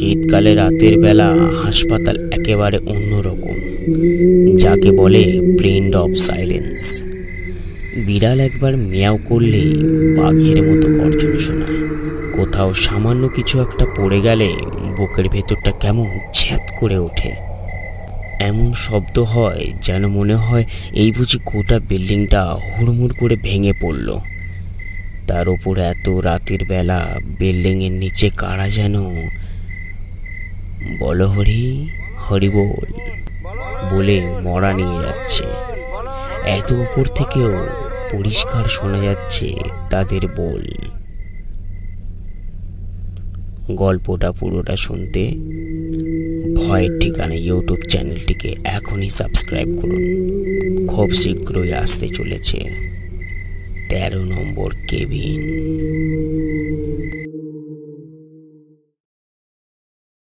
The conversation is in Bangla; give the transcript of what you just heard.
শীতকালে রাতের বেলা হাসপাতাল একেবারে অন্যরকম, যাকে বলে ব্রেন্ড অফ সাইলেন্স। বিড়াল একবার মিয়াও করলে বাঘের মতো গর্জন শোনায়। কোথাও সামান্য কিছু একটা পড়ে গেলে বুকের ভেতরটা কেমন ছ্যাঁত করে ওঠে। এমন শব্দ হয় যেন মনে হয় এই বুঝি গোটা বিল্ডিংটা হুড়মুড় করে ভেঙে পড়ল। তার উপর এত রাতের বেলা বিল্ডিংয়ের নিচে কারা যেন বলো হরি হরি বল বলে মরা নিয়ে যাচ্ছে। এত উপর থেকেও পরিষ্কার শোনা যাচ্ছে তাদের বল। গল্পটা পুরোটা শুনতে ভয়ের ঠিকানা ইউটিউব চ্যানেলটিকে এখনই সাবস্ক্রাইব করুন। খুব শীঘ্রই আসতে চলেছে 13 নম্বর কেবিন।